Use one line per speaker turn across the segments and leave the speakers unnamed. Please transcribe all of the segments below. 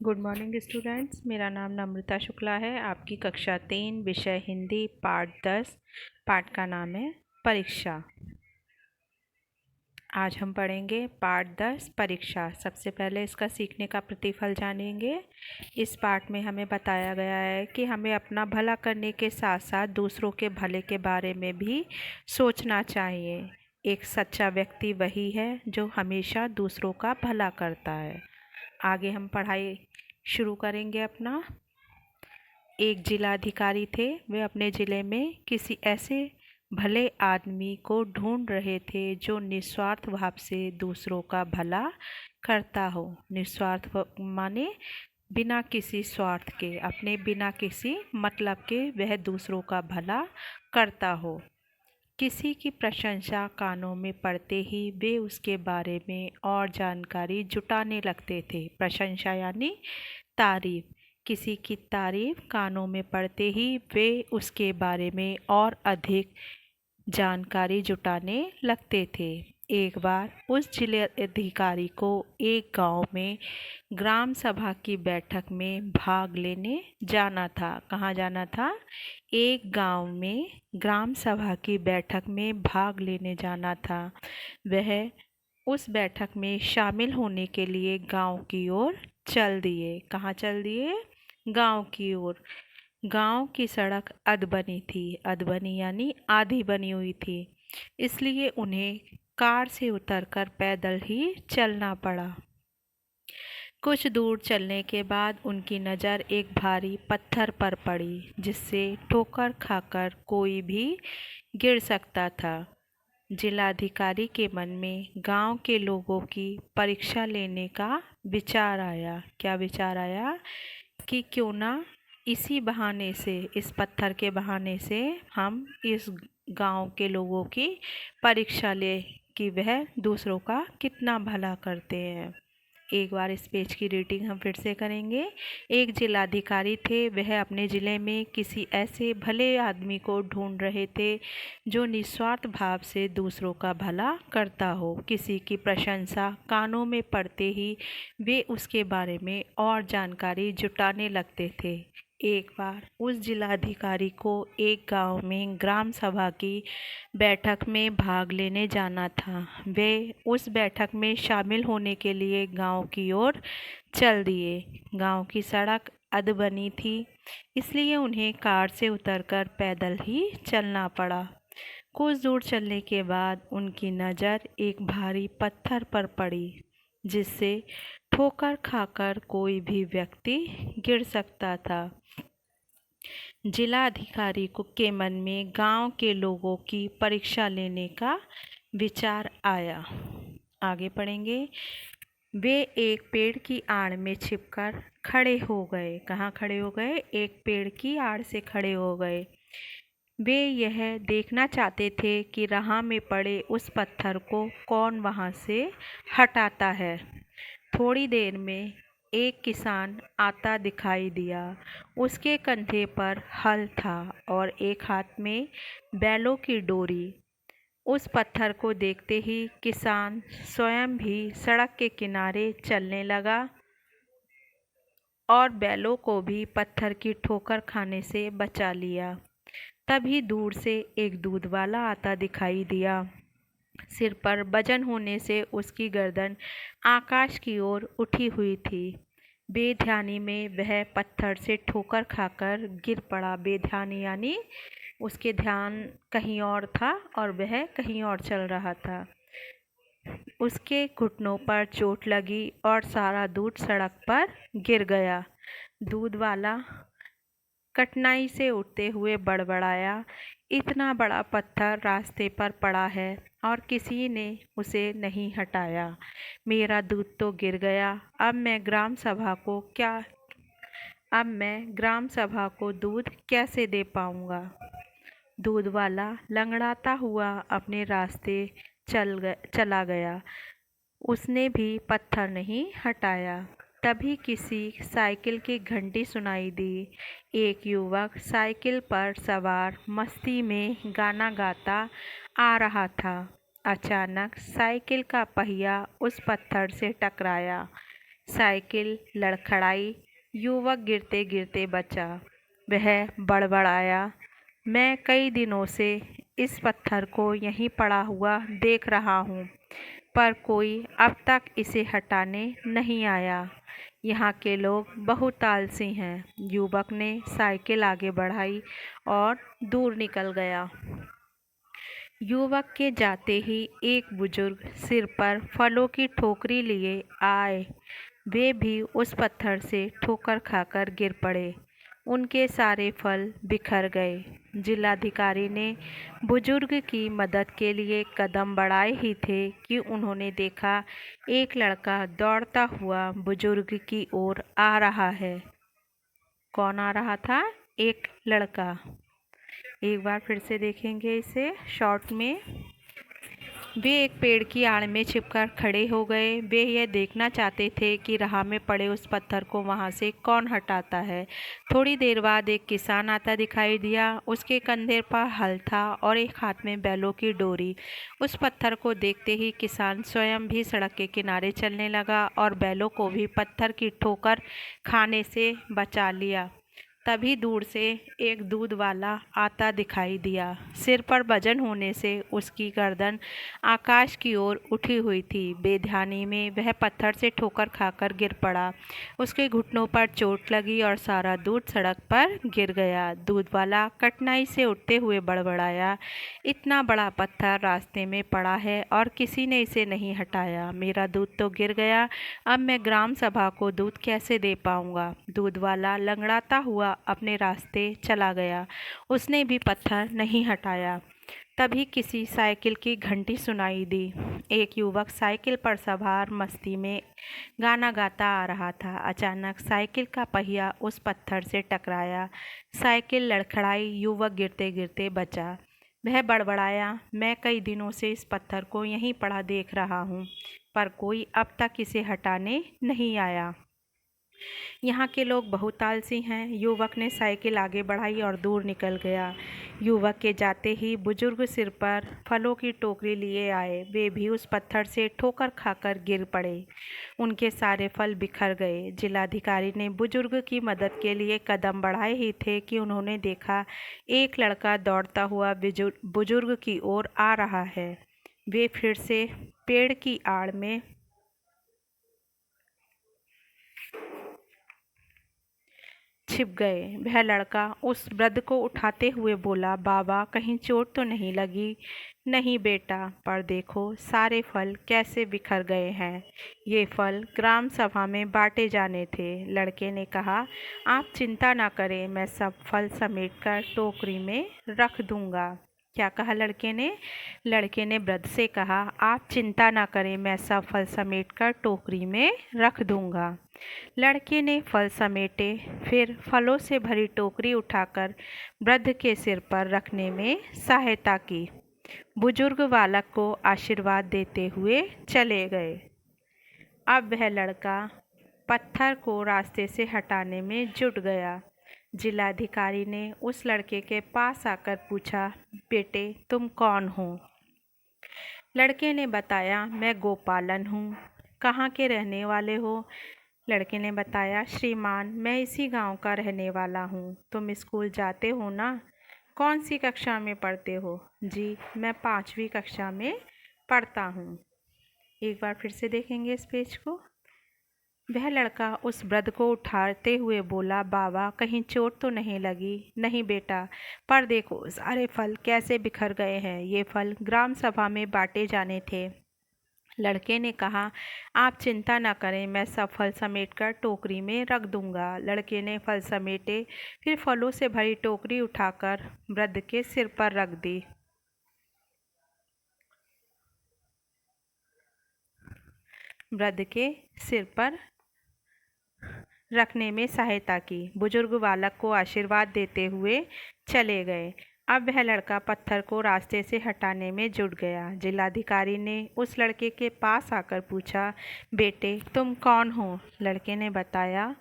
Good morning students. मेरा नाम नम्रता शुक्ला है। आपकी कक्षा 3 विषय हिंदी पाठ 10। पाठ का नाम है परीक्षा। आज हम पढ़ेंगे पाठ 10 परीक्षा। सबसे पहले इसका सीखने का प्रतिफल जानेंगे। इस पाठ में हमें बताया गया है कि हमें अपना भला करने के साथ साथ दूसरों के भले के बारे में भी सोचना चाहिए। एक सच्चा व्यक्ति वही है जो हमेशा दूसरों का भला करता है। आगे हम पढ़ाई शुरू करेंगे अपना। एक जिलाधिकारी थे। वे अपने ज़िले में किसी ऐसे भले आदमी को ढूंढ रहे थे जो निस्वार्थ भाव से दूसरों का भला करता हो। निस्वार्थ माने बिना किसी स्वार्थ के, अपने बिना किसी मतलब के वह दूसरों का भला करता हो। किसी की प्रशंसा कानों में पड़ते ही वे उसके बारे में और जानकारी जुटाने लगते थे। प्रशंसा यानी तारीफ। किसी की तारीफ कानों में पड़ते ही वे उसके बारे में और अधिक जानकारी जुटाने लगते थे। एक बार उस जिलाधिकारी को एक गांव में ग्राम सभा की बैठक में भाग लेने जाना था। कहाँ जाना था? एक गांव में ग्राम सभा की बैठक में भाग लेने जाना था। वह उस बैठक में शामिल होने के लिए गांव की ओर चल दिए। कहाँ चल दिए? गांव की ओर। गांव की सड़क अधबनी थी। अधबनी यानी आधी बनी हुई थी, इसलिए उन्हें कार से उतरकर पैदल ही चलना पड़ा। कुछ दूर चलने के बाद उनकी नज़र एक भारी पत्थर पर पड़ी जिससे ठोकर खाकर कोई भी गिर सकता था। जिलाधिकारी के मन में गांव के लोगों की परीक्षा लेने का विचार आया। क्या विचार आया? कि क्यों ना इसी बहाने से, इस पत्थर के बहाने से हम इस गांव के लोगों की परीक्षा ले कि वह दूसरों का कितना भला करते हैं। एक बार इस पेज की रीडिंग हम फिर से करेंगे। एक जिलाधिकारी थे। वह अपने ज़िले में किसी ऐसे भले आदमी को ढूंढ रहे थे जो निस्वार्थ भाव से दूसरों का भला करता हो। किसी की प्रशंसा कानों में पड़ते ही वे उसके बारे में और जानकारी जुटाने लगते थे। एक बार उस जिलाधिकारी को एक गांव में ग्राम सभा की बैठक में भाग लेने जाना था। वे उस बैठक में शामिल होने के लिए गांव की ओर चल दिए। गांव की सड़क अधबनी थी, इसलिए उन्हें कार से उतरकर पैदल ही चलना पड़ा। कुछ दूर चलने के बाद उनकी नज़र एक भारी पत्थर पर पड़ी जिससे ठोकर खाकर कोई भी व्यक्ति गिर सकता था। जिलाधिकारी के मन में गांव के लोगों की परीक्षा लेने का विचार आया। आगे पढ़ेंगे। वे एक पेड़ की आड़ में छिपकर खड़े हो गए। कहाँ खड़े हो गए? एक पेड़ की आड़ से खड़े हो गए। वे यह देखना चाहते थे कि राह में पड़े उस पत्थर को कौन वहां से हटाता है। थोड़ी देर में एक किसान आता दिखाई दिया। उसके कंधे पर हल था और एक हाथ में बैलों की डोरी। उस पत्थर को देखते ही किसान स्वयं भी सड़क के किनारे चलने लगा और बैलों को भी पत्थर की ठोकर खाने से बचा लिया। तभी दूर से एक दूध वाला आता दिखाई दिया। सिर पर वजन होने से उसकी गर्दन आकाश की ओर उठी हुई थी। बेध्यानी में वह पत्थर से ठोकर खाकर गिर पड़ा। बेध्यानी यानी उसके ध्यान कहीं और था और वह कहीं और चल रहा था। उसके घुटनों पर चोट लगी और सारा दूध सड़क पर गिर गया। दूध वाला कठिनाई से उठते हुए बड़बड़ाया, इतना बड़ा पत्थर रास्ते पर पड़ा है और किसी ने उसे नहीं हटाया। मेरा दूध तो गिर गया। अब मैं ग्राम सभा को दूध कैसे दे पाऊंगा? दूध वाला लंगड़ाता हुआ अपने रास्ते चला गया। उसने भी पत्थर नहीं हटाया। तभी किसी साइकिल की घंटी सुनाई दी। एक युवक साइकिल पर सवार मस्ती में गाना गाता आ रहा था। अचानक साइकिल का पहिया उस पत्थर से टकराया। साइकिल लड़खड़ाई, युवक गिरते गिरते बचा। वह बड़बड़ाया, मैं कई दिनों से इस पत्थर को यहीं पड़ा हुआ देख रहा हूँ, पर कोई अब तक इसे हटाने नहीं आया। यहाँ के लोग बहुत आलसी हैं। युवक ने साइकिल आगे बढ़ाई और दूर निकल गया। युवक के जाते ही एक बुजुर्ग सिर पर फलों की टोकरी लिए आए। वे भी उस पत्थर से ठोकर खाकर गिर पड़े। उनके सारे फल बिखर गए। जिलाधिकारी ने बुजुर्ग की मदद के लिए कदम बढ़ाए ही थे कि उन्होंने देखा एक लड़का दौड़ता हुआ बुजुर्ग की ओर आ रहा है। कौन आ रहा था? एक लड़का। एक बार फिर से देखेंगे इसे शॉर्ट में। वे एक पेड़ की आड़ में छिपकर खड़े हो गए। वे यह देखना चाहते थे कि राह में पड़े उस पत्थर को वहां से कौन हटाता है। थोड़ी देर बाद एक किसान आता दिखाई दिया। उसके कंधे पर हल था और एक हाथ में बैलों की डोरी। उस पत्थर को देखते ही किसान स्वयं भी सड़क के किनारे चलने लगा और बैलों को भी पत्थर की ठोकर खाने से बचा लिया। तभी दूर से एक दूध वाला आता दिखाई दिया। सिर पर वजन होने से उसकी गर्दन आकाश की ओर उठी हुई थी। बेध्यानी में वह पत्थर से ठोकर खाकर गिर पड़ा। उसके घुटनों पर चोट लगी और सारा दूध सड़क पर गिर गया। दूध वाला कठिनाई से उठते हुए बड़बड़ाया, इतना बड़ा पत्थर रास्ते में पड़ा है और किसी ने इसे नहीं हटाया। मेरा दूध तो गिर गया, अब मैं ग्राम सभा को दूध कैसे दे पाऊंगा? दूध वाला लंगड़ाता हुआ अपने रास्ते चला गया। उसने भी पत्थर नहीं हटाया। तभी किसी साइकिल की घंटी सुनाई दी। एक युवक साइकिल पर सवार मस्ती में गाना गाता आ रहा था। अचानक साइकिल का पहिया उस पत्थर से टकराया। साइकिल लड़खड़ाई, युवक गिरते गिरते बचा। वह बड़बड़ाया, मैं कई दिनों से इस पत्थर को यहीं पड़ा देख रहा हूँ, पर कोई अब तक इसे हटाने नहीं आया। यहाँ के लोग बहुत आलसी हैं। युवक ने साइकिल आगे बढ़ाई और दूर निकल गया। युवक के जाते ही बुजुर्ग सिर पर फलों की टोकरी लिए आए। वे भी उस पत्थर से ठोकर खाकर गिर पड़े। उनके सारे फल बिखर गए। जिलाधिकारी ने बुजुर्ग की मदद के लिए कदम बढ़ाए ही थे कि उन्होंने देखा एक लड़का दौड़ता हुआ बुजुर्ग की ओर आ रहा है। वे फिर से पेड़ की आड़ में छिप गए। वह लड़का उस वृद्ध को उठाते हुए बोला, बाबा कहीं चोट तो नहीं लगी? नहीं बेटा, पर देखो सारे फल कैसे बिखर गए हैं। ये फल ग्राम सभा में बांटे जाने थे। लड़के ने कहा, आप चिंता ना करें, मैं सब फल समेटकर टोकरी में रख दूंगा। क्या कहा लड़के ने? लड़के ने वृद्ध से कहा, आप चिंता ना करें, मैं सब फल समेटकर टोकरी में रख दूंगा। लड़के ने फल समेटे, फिर फलों से भरी टोकरी उठाकर वृद्ध के सिर पर रखने में सहायता की। बुजुर्ग बालक को आशीर्वाद देते हुए चले गए। अब वह लड़का पत्थर को रास्ते से हटाने में जुट गया। जिलाधिकारी ने उस लड़के के पास आकर पूछा, बेटे तुम कौन हो? लड़के ने बताया, मैं गोपालन हूँ। कहाँ के रहने वाले हो? लड़के ने बताया, श्रीमान मैं इसी गांव का रहने वाला हूँ। तुम स्कूल जाते हो ना? कौन सी कक्षा में पढ़ते हो? जी मैं 5वीं कक्षा में पढ़ता हूँ। एक बार फिर से देखेंगे इस पेज को। वह लड़का उस वृद्ध को उठाते हुए बोला, बाबा कहीं चोट तो नहीं लगी? नहीं बेटा, पर देखो सारे फल कैसे बिखर गए हैं। ये फल ग्राम सभा में बांटे जाने थे। लड़के ने कहा, आप चिंता न करें, मैं सब फल समेटकर टोकरी में रख दूंगा। लड़के ने फल समेटे, फिर फलों से भरी टोकरी उठाकर वृद्ध के सिर पर रख दी। वृद्ध के सिर पर रखने में सहायता की। बुजुर्ग बालक को आशीर्वाद देते हुए चले गए। अब वह लड़का पत्थर को रास्ते से हटाने में जुट गया। जिलाधिकारी ने उस लड़के के पास आकर पूछा, बेटे तुम कौन हो? लड़के ने बताया,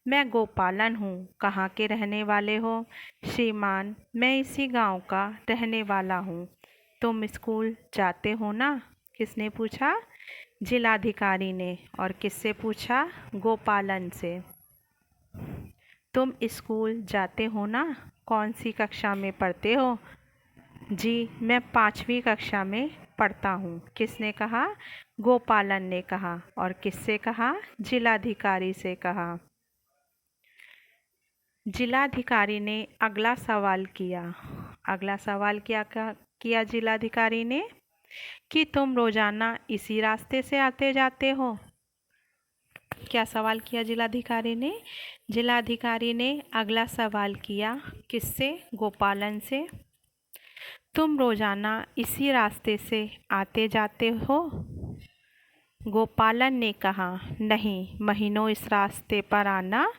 मैं गोपालन हूँ। कहाँ के रहने वाले हो? श्रीमान मैं इसी गांव का रहने वाला हूँ। तुम स्कूल जाते हो ना? किसने पूछा? जिलाधिकारी ने। और किससे पूछा? गोपालन से। तुम स्कूल जाते हो ना? कौन सी कक्षा में पढ़ते हो? जी, मैं 5वीं कक्षा में पढ़ता हूँ। किसने कहा? गोपालन ने कहा। और किससे कहा? जिलाधिकारी से कहा। जिलाधिकारी ने अगला सवाल किया। अगला सवाल क्या किया जिलाधिकारी ने? कि तुम रोजाना इसी रास्ते से आते जाते हो? क्या सवाल किया जिलाधिकारी ने? जिलाधिकारी ने अगला सवाल किया। किससे? गोपालन से। तुम रोजाना इसी रास्ते से आते जाते हो? गोपालन ने कहा, नहीं, महीनों इस रास्ते पर आना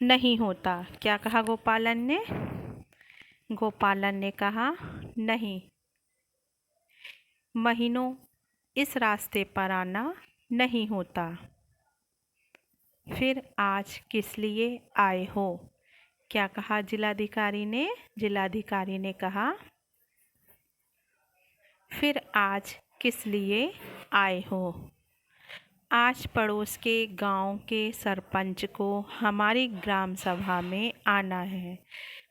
नहीं होता। क्या कहा गोपालन ने? गोपालन ने कहा, नहीं, महीनों इस रास्ते पर आना नहीं होता। फिर आज किस लिए आए हो? क्या कहा जिलाधिकारी ने? जिलाधिकारी ने कहा, फिर आज किस लिए आए हो? आज पड़ोस के गांव के सरपंच को हमारी ग्राम सभा में आना है।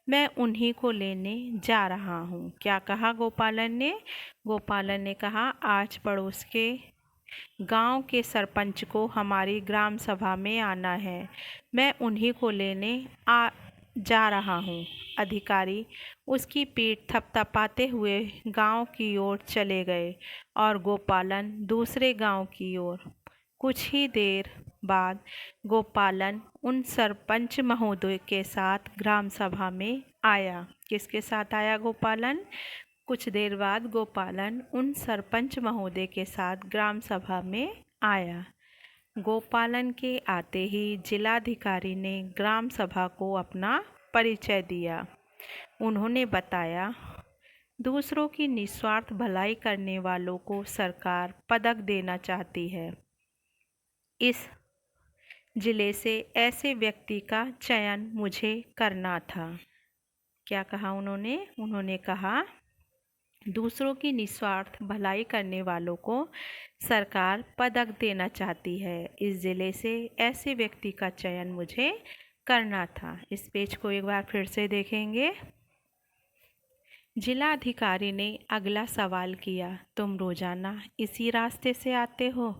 मैं उन्हीं को लेने जा रहा हूँ। क्या कहा गोपालन ने? गोपालन ने कहा, आज पड़ोस के गांव के सरपंच को हमारी ग्राम सभा में आना है। मैं उन्हीं को लेने जा रहा हूँ। अधिकारी उसकी पीठ थपथपाते हुए गांव की ओर चले गए और गोपालन दूसरे गांव की ओर। कुछ ही देर बाद गोपालन उन सरपंच महोदय के साथ ग्राम सभा में आया। किसके साथ आया गोपालन? कुछ देर बाद गोपालन उन सरपंच महोदय के साथ ग्राम सभा में आया। गोपालन के आते ही जिलाधिकारी ने ग्राम सभा को अपना परिचय दिया। उन्होंने बताया, दूसरों की निस्वार्थ भलाई करने वालों को सरकार पदक देना चाहती है। इस जिले से ऐसे व्यक्ति का चयन मुझे करना था। क्या कहा उन्होंने? उन्होंने कहा, दूसरों की निस्वार्थ भलाई करने वालों को सरकार पदक देना चाहती है। इस जिले से ऐसे व्यक्ति का चयन मुझे करना था। इस पेज को एक बार फिर से देखेंगे। जिलाधिकारी ने अगला सवाल किया, तुम रोजाना इसी रास्ते से आते हो?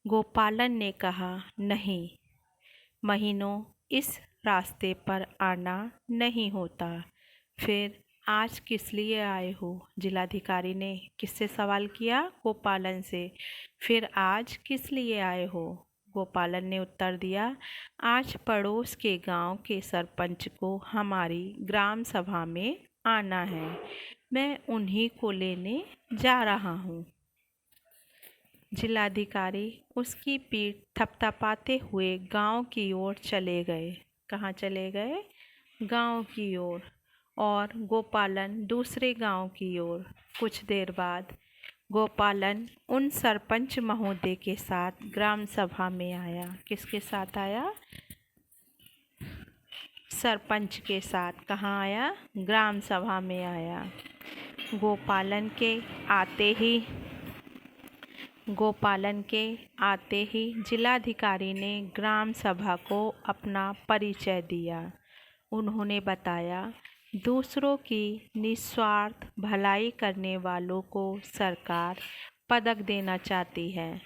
गोपालन ने कहा, नहीं, महीनों इस रास्ते पर आना नहीं होता। फिर आज किस लिए आए हो? जिलाधिकारी ने किससे सवाल किया? गोपालन से। फिर आज किस लिए आए हो? गोपालन ने उत्तर दिया, आज पड़ोस के गांव के सरपंच को हमारी ग्राम सभा में आना है। मैं उन्हीं को लेने जा रहा हूँ। जिलाधिकारी उसकी पीठ थपथपाते हुए गांव की ओर चले गए। कहाँ चले गए? गांव की ओर। और गोपालन दूसरे गांव की ओर। कुछ देर बाद गोपालन उन सरपंच महोदय के साथ ग्राम सभा में आया। किसके साथ आया? सरपंच के साथ। कहाँ आया? ग्राम सभा में आया। गोपालन के आते ही जिलाधिकारी ने ग्राम सभा को अपना परिचय दिया। उन्होंने बताया, दूसरों की निस्वार्थ भलाई करने वालों को सरकार पदक देना चाहती है।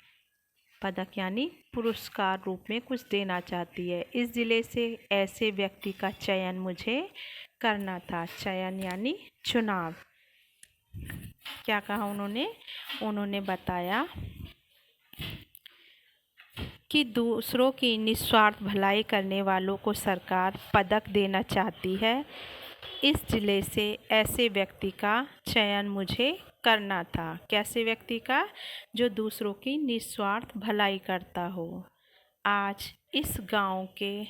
पदक यानी पुरस्कार रूप में कुछ देना चाहती है। इस ज़िले से ऐसे व्यक्ति का चयन मुझे करना था। चयन यानी चुनाव। क्या कहा उन्होंने? उन्होंने बताया कि दूसरों की निस्वार्थ भलाई करने वालों को सरकार पदक देना चाहती है। इस जिले से ऐसे व्यक्ति का चयन मुझे करना था। कैसे व्यक्ति का? जो दूसरों की निस्वार्थ भलाई करता हो। आज इस गांव के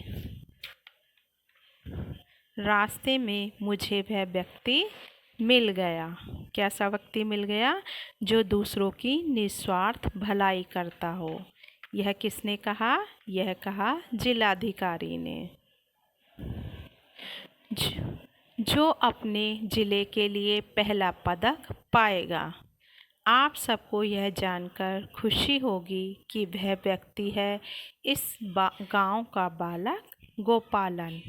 रास्ते में मुझे वह व्यक्ति मिल गया। कैसा व्यक्ति मिल गया? जो दूसरों की निस्वार्थ भलाई करता हो। यह किसने कहा? यह कहा जिलाधिकारी ने। जो अपने ज़िले के लिए पहला पदक पाएगा, आप सबको यह जानकर खुशी होगी कि वह व्यक्ति है इस गांव का बालक गोपालन।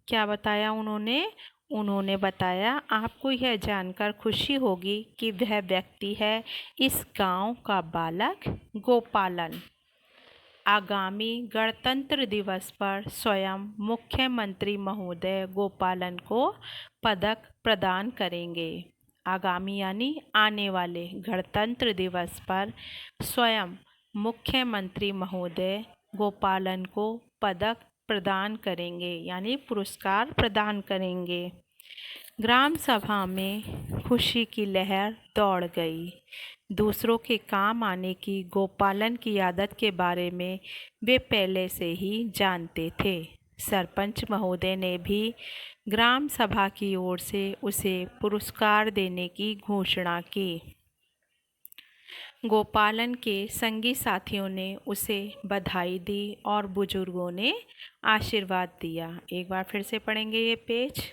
क्या बताया उन्होंने? उन्होंने बताया आपको यह जानकर खुशी होगी कि वह व्यक्ति है इस गांव का बालक गोपालन। आगामी गणतंत्र दिवस पर स्वयं मुख्यमंत्री महोदय गोपालन को पदक प्रदान करेंगे। आगामी यानी आने वाले गणतंत्र दिवस पर स्वयं मुख्यमंत्री महोदय गोपालन को पदक प्रदान करेंगे यानी पुरस्कार प्रदान करेंगे। ग्राम सभा में खुशी की लहर दौड़ गई। दूसरों के काम आने की गोपालन की आदत के बारे में वे पहले से ही जानते थे। सरपंच महोदय ने भी ग्राम सभा की ओर से उसे पुरस्कार देने की घोषणा की। गोपालन के संगी साथियों ने उसे बधाई दी और बुजुर्गों ने आशीर्वाद दिया। एक बार फिर से पढ़ेंगे ये पेज।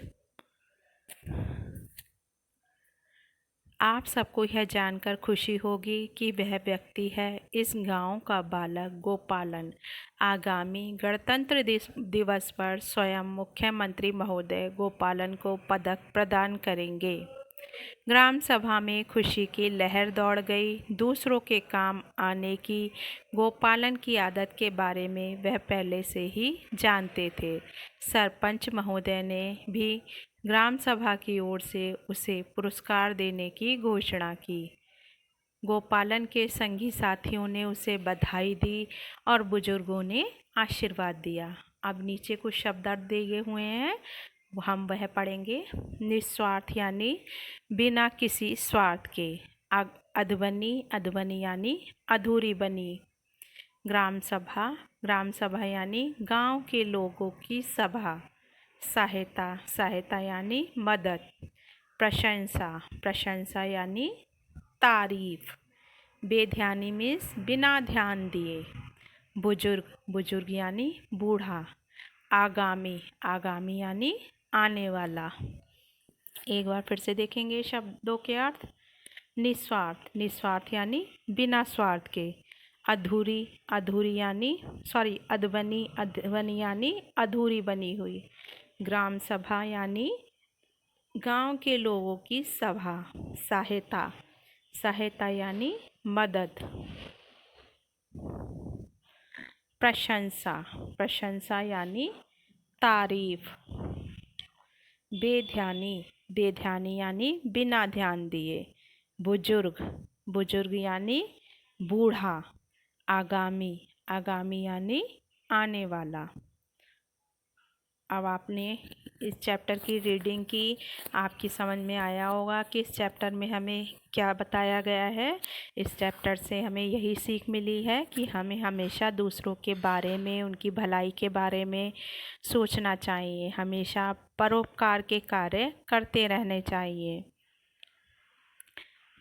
आप सबको यह जानकर खुशी होगी कि वह व्यक्ति है इस गांव का बालक गोपालन। आगामी गणतंत्र दिवस पर स्वयं मुख्यमंत्री महोदय गोपालन को पदक प्रदान करेंगे। ग्राम सभा में खुशी की लहर दौड़ गई। दूसरों के काम आने की गोपालन की आदत के बारे में वह पहले से ही जानते थे। सरपंच महोदय ने भी ग्राम सभा की ओर से उसे पुरस्कार देने की घोषणा की। गोपालन के संगी साथियों ने उसे बधाई दी और बुजुर्गों ने आशीर्वाद दिया। अब नीचे कुछ शब्द दिए हुए हैं, हम वह पढ़ेंगे। निस्वार्थ यानी बिना किसी स्वार्थ के। अधबनी, अधबनी यानी अधूरी बनी। ग्राम सभा यानी गांव के लोगों की सभा। सहायता, सहायता यानी मदद। प्रशंसा, प्रशंसा यानी तारीफ। बेध्यानी मीन्स बिना ध्यान दिए। बुजुर्ग, बुजुर्ग यानी बूढ़ा। आगामी, आगामी यानी आने वाला। एक बार फिर से देखेंगे शब्दों के अर्थ। निस्वार्थ, निस्वार्थ यानी बिना स्वार्थ के। अधूरी, अधूरी यानी अधबनी, अधबनी यानी अधूरी बनी हुई। ग्राम सभा यानी गांव के लोगों की सभा। सहायता, सहायता यानी मदद। प्रशंसा, प्रशंसा यानी तारीफ। बेध्यानी, बेध्यानी यानी बिना ध्यान दिए। बुजुर्ग, बुजुर्ग यानी बूढ़ा। आगामी, आगामी यानी आने वाला। अब आपने इस चैप्टर की रीडिंग की, आपकी समझ में आया होगा कि इस चैप्टर में हमें क्या बताया गया है। इस चैप्टर से हमें यही सीख मिली है कि हमें हमेशा दूसरों के बारे में, उनकी भलाई के बारे में सोचना चाहिए। हमेशा परोपकार के कार्य करते रहने चाहिए।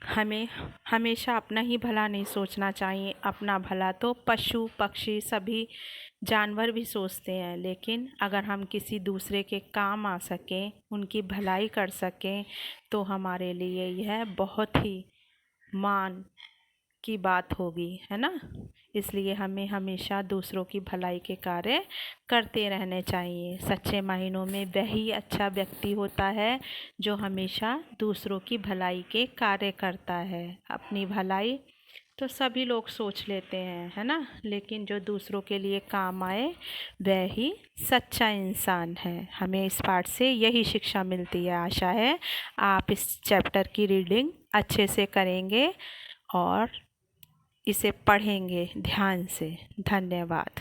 हमें हमेशा अपना ही भला नहीं सोचना चाहिए। अपना भला तो पशु पक्षी सभी जानवर भी सोचते हैं, लेकिन अगर हम किसी दूसरे के काम आ सकें, उनकी भलाई कर सकें, तो हमारे लिए यह बहुत ही मान की बात होगी, है ना। इसलिए हमें हमेशा दूसरों की भलाई के कार्य करते रहने चाहिए। सच्चे मायनों में वही अच्छा व्यक्ति होता है जो हमेशा दूसरों की भलाई के कार्य करता है। अपनी भलाई तो सभी लोग सोच लेते हैं, है ना, लेकिन जो दूसरों के लिए काम आए वह ही सच्चा इंसान है। हमें इस पाठ से यही शिक्षा मिलती है। आशा है आप इस चैप्टर की रीडिंग अच्छे से करेंगे और इसे पढ़ेंगे ध्यान से। धन्यवाद।